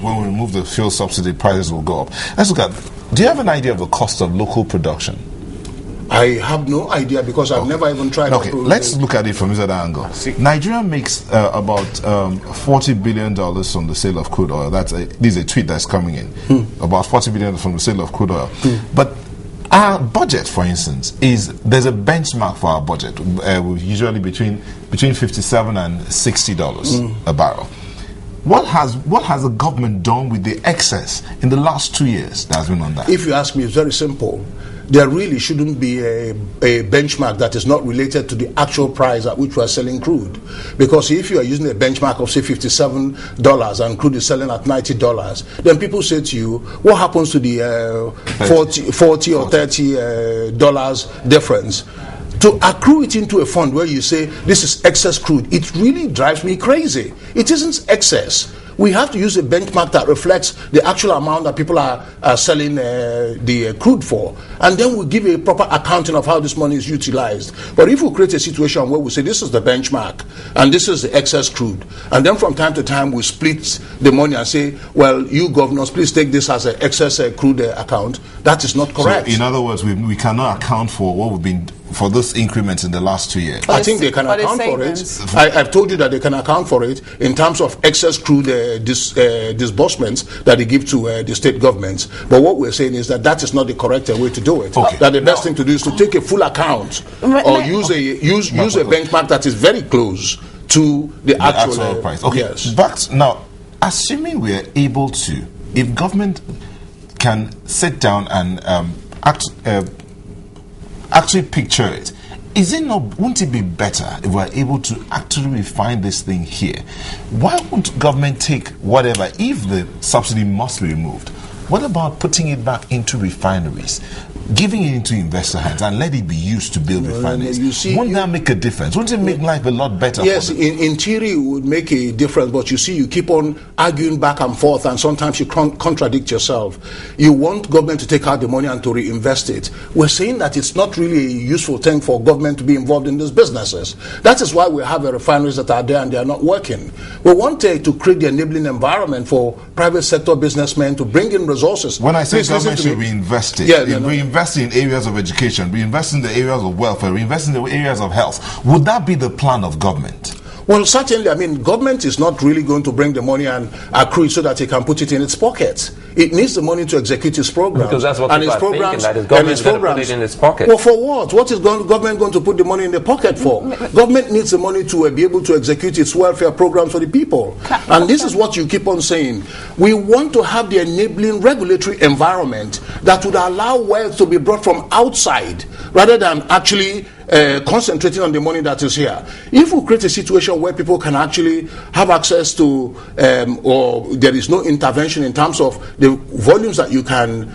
when we remove the fuel subsidy, prices will go up. Let's look at, do you have an idea of the cost of local production? I have no idea because I've never even tried. Okay, let's look at it from this other angle. Nigeria makes about $40 billion from the sale of crude oil. This is a tweet that's coming in. About $40 billion from the sale of crude oil. But our budget, for instance, there's a benchmark for our budget, usually between $57 and $60 a barrel. What has the government done with the excess in the last 2 years that has been on that? If you ask me, it's very simple. There really shouldn't be a benchmark that is not related to the actual price at which we are selling crude. Because if you are using a benchmark of, say, $57 and crude is selling at $90, then people say to you, what happens to the $40 or $30 difference? To accrue it into a fund where you say, this is excess crude, it really drives me crazy. It isn't excess. We have to use a benchmark that reflects the actual amount that people are selling the crude for. And then we give a proper accounting of how this money is utilized. But if we create a situation where we say this is the benchmark and this is the excess crude, and then from time to time we split the money and say, well, you governors, please take this as an excess crude account, that is not correct. So in other words, we cannot account for what we've been for those increments in the last 2 years. I think they can account for it. I've told you that they can account for it in terms of excess crude disbursements that they give to the state governments. But what we're saying is that is not the correct way to do it. Okay. That the best thing to do is to take a full account or use a benchmark that is very close to the actual price. Okay. Yes. But now, assuming we are able to, if government can sit down and actually picture it, wouldn't it be better if we're able to actually refine this thing here? Why won't government take whatever, if the subsidy must be removed, what about putting it back into refineries, giving it into investor hands and let it be used to build refineries? Won't that make a difference? Wouldn't it make life a lot better? Yes, in theory it would make a difference, but you see, you keep on arguing back and forth and sometimes you contradict yourself. You want government to take out the money and to reinvest it. We're saying that it's not really a useful thing for government to be involved in these businesses. That is why we have refineries that are there and they are not working. We want to create the enabling environment for private sector businessmen to bring in resources. When I say government should reinvest it, reinvest in areas of education, reinvest in the areas of welfare, reinvest in the areas of health. Would that be the plan of government? Well, certainly, I mean, government is not really going to bring the money and accrue it so that it can put it in its pocket. It needs the money to execute its programs. Because that's what and people its are programs, thinking, that is government going to put it in its pocket. Well, for what? What is government going to put the money in the pocket for? Government needs the money to be able to execute its welfare programs for the people. And this is what you keep on saying. We want to have the enabling regulatory environment that would allow wealth to be brought from outside rather than actually concentrating on the money that is here. If we create a situation where people can actually have access to, or there is no intervention in terms of the volumes that you can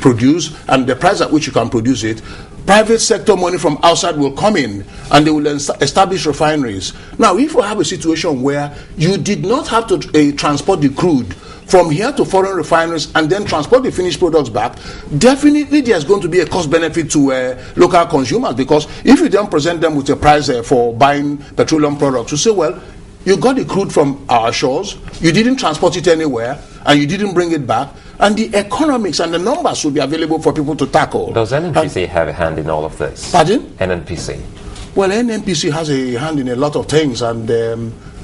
produce and the price at which you can produce it, private sector money from outside will come in and they will establish refineries. Now, if we have a situation where you did not have to transport the crude from here to foreign refineries and then transport the finished products back, definitely there's going to be a cost benefit to local consumers, because if you then present them with a price for buying petroleum products, you say, well, you got the crude from our shores, you didn't transport it anywhere, and you didn't bring it back, and the economics and the numbers will be available for people to tackle. Does NNPC have a hand in all of this? Pardon? NNPC. Well, NNPC has a hand in a lot of things, and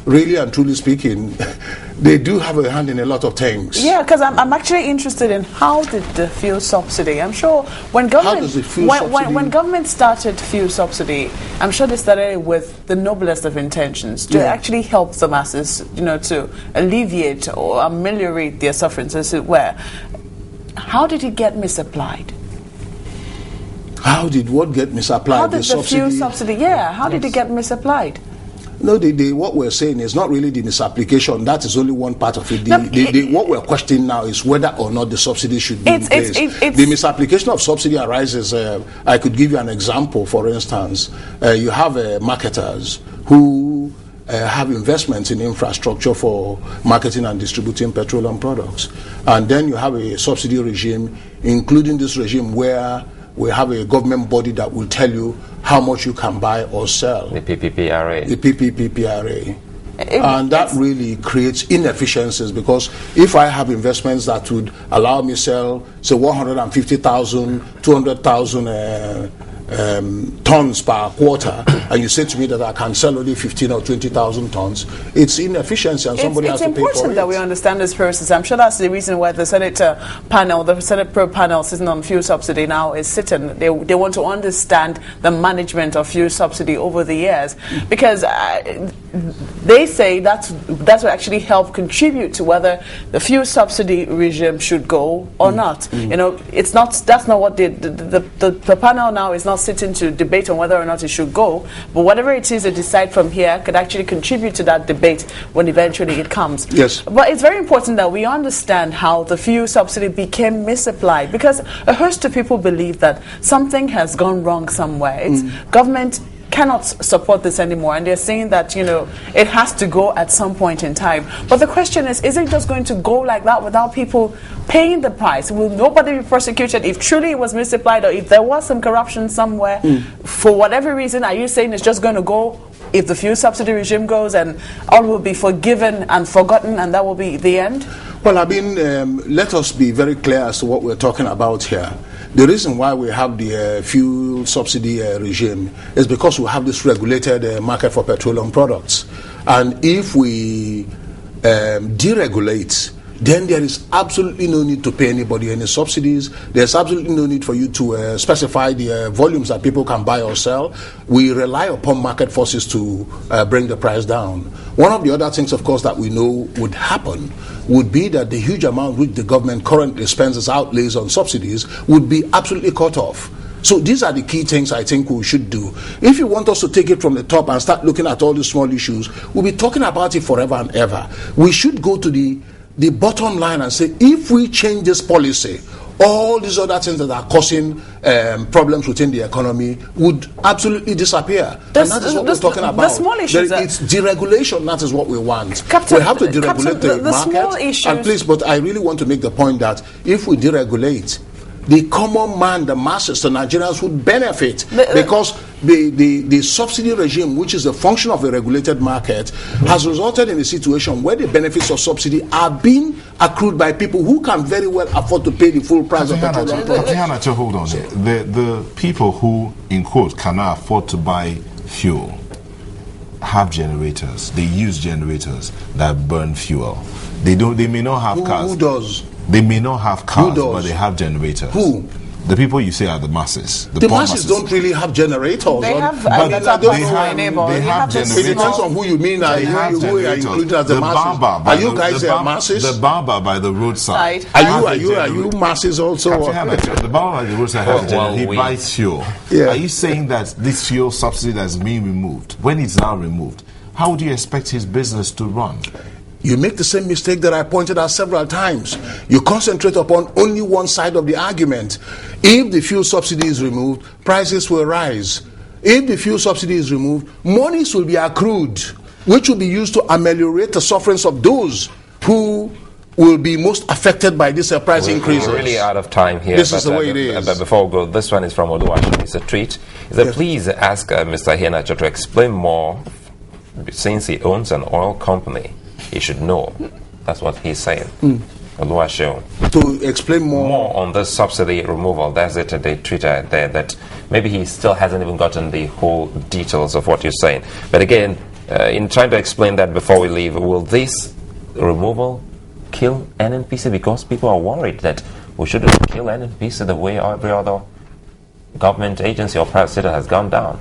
really and truly speaking, they do have a hand in a lot of things. Yeah, because I'm actually interested in how did the fuel subsidy, I'm sure when government when government started fuel subsidy, I'm sure they started with the noblest of intentions to actually help the masses, to alleviate or ameliorate their sufferings, as it were. How did it get misapplied? How did what get misapplied? How did the fuel subsidy, how did it get misapplied? No, what we're saying is not really the misapplication. That is only one part of it. What we're questioning now is whether or not the subsidy should be in place. The misapplication of subsidy arises. I could give you an example. For instance, you have marketers who have investments in infrastructure for marketing and distributing petroleum products. And then you have a subsidy regime, including this regime where we have a government body that will tell you how much you can buy or sell. The PPPRA. The PPPRA. And that really creates inefficiencies, because if I have investments that would allow me sell, say, 150,000, 200,000 tons per quarter, and you say to me that I can sell only 15 or 20,000 tons, it's inefficiency, and somebody has to pay for it. It's important that we understand this process. I'm sure that's the reason why the Senate panel, the Senate Pro panel sitting on fuel subsidy now is sitting. They want to understand the management of fuel subsidy over the years, because they say that will actually help contribute to whether the fuel subsidy regime should go or not. You know, it's not. That's not what the panel now is not sitting to debate on whether or not it should go, but whatever it is they decide from here could actually contribute to that debate when eventually it comes. Yes. But it's very important that we understand how the fuel subsidy became misapplied, because a host of people believe that something has gone wrong somewhere. It's government cannot support this anymore, and they're saying that, you know, it has to go at some point in time. But the question is it just going to go like that without people paying the price? Will nobody be prosecuted if truly it was misapplied, or if there was some corruption somewhere? For whatever reason, are you saying it's just going to go if the fuel subsidy regime goes and all will be forgiven and forgotten, and that will be the end? Well, I mean, let us be very clear as to what we're talking about here. The reason why we have the fuel subsidy regime is because we have this regulated market for petroleum products. And if we deregulate, then there is absolutely no need to pay anybody any subsidies. There's absolutely no need for you to specify the volumes that people can buy or sell. We rely upon market forces to bring the price down. One of the other things, of course, that we know would happen would be that the huge amount which the government currently spends as outlays on subsidies would be absolutely cut off. So these are the key things I think we should do. If you want us to take it from the top and start looking at all these small issues, we'll be talking about it forever and ever. We should go to the bottom line and say, if we change this policy, all these other things that are causing problems within the economy would absolutely disappear. And that is what we're talking about. The small issues it's deregulation. That is what we want. Captain, we have to deregulate the market. Small issues. And please, but I really want to make the point that if we deregulate, the common man, the masses, the Nigerians would benefit, because the subsidy regime, which is a function of a regulated market, has resulted in a situation where the benefits of subsidy are being accrued by people who can very well afford to pay the full price of petroleum products. Hold on. The people who, in quote, cannot afford to buy fuel have generators. They use generators that burn fuel. They may not have cars. Who does? They may not have cars, but they have generators. Who? The people you say are the masses. The masses don't really have generators. They have generators. It depends on who you mean. Who are included as the masses? Are you guys masses? The barber by the roadside. Are you masses also? The barber by the roadside has a generator. He buys fuel. Yeah. Are you saying that this fuel subsidy that's being removed, when it's now removed, how would you expect his business to run? You make the same mistake that I pointed out several times. You concentrate upon only one side of the argument. If the fuel subsidy is removed, prices will rise. If the fuel subsidy is removed, monies will be accrued, which will be used to ameliorate the sufferings of those who will be most affected by this price increases. We're really out of time here. This is the way it is. But before we go, this one is from Oluwaseun. It's a tweet. Please ask Mr. Iheanacho to explain more, since he owns an oil company. He should know. That's what he's saying. Oluwaseun. To explain more on this subsidy removal, there's it at the Twitter there, that maybe he still hasn't even gotten the whole details of what you're saying. But again, in trying to explain that before we leave, will this removal kill NNPC? Because people are worried that we shouldn't kill NNPC the way every other government agency or private sector has gone down.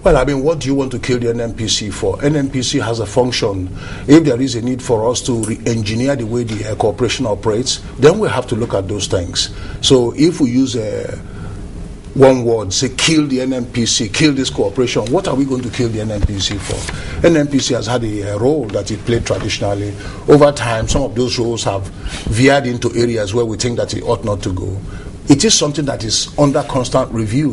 Well, I mean, what do you want to kill the NNPC for? NNPC has a function. If there is a need for us to re-engineer the way the corporation operates, then we have to look at those things. So if we use one word, say kill the NNPC, kill this corporation, what are we going to kill the NNPC for? NNPC has had a role that it played traditionally. Over time, some of those roles have veered into areas where we think that it ought not to go. It is something that is under constant review.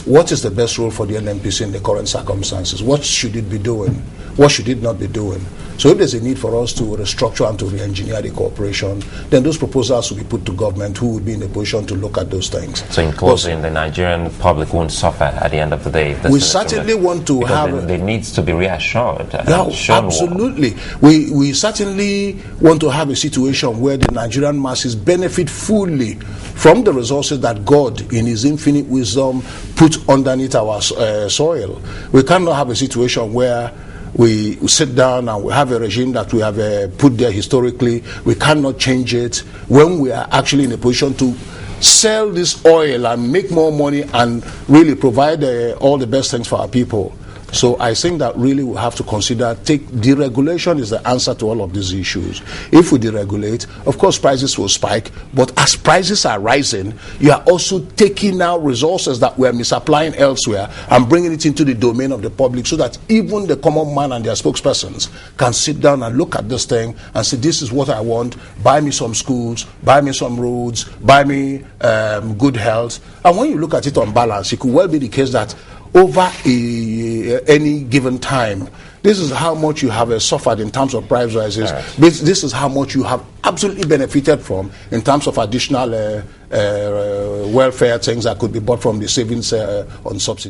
What is the best role for the NNPC in the current circumstances? What should it be doing? what should it not be doing? So if there's a need for us to restructure and to re-engineer the corporation, then those proposals will be put to government, who would be in a position to look at those things. So in closing, the Nigerian public won't suffer at the end of the day. We certainly want to have... There needs to be reassured. Yeah, absolutely. We certainly want to have a situation where the Nigerian masses benefit fully from the resources that God, in His infinite wisdom, put underneath our soil. We cannot have a situation where we sit down and we have a regime that we have put there historically. We cannot change it when we are actually in a position to sell this oil and make more money and really provide all the best things for our people. So I think that really we have to consider, deregulation is the answer to all of these issues. If we deregulate, of course prices will spike, but as prices are rising, you are also taking out resources that we are misapplying elsewhere and bringing it into the domain of the public, so that even the common man and their spokespersons can sit down and look at this thing and say, this is what I want, buy me some schools, buy me some roads, buy me good health. And when you look at it on balance, it could well be the case that over any given time, this is how much you have suffered in terms of price rises. Right. This is how much you have absolutely benefited from in terms of additional welfare things that could be bought from the savings on subsidy.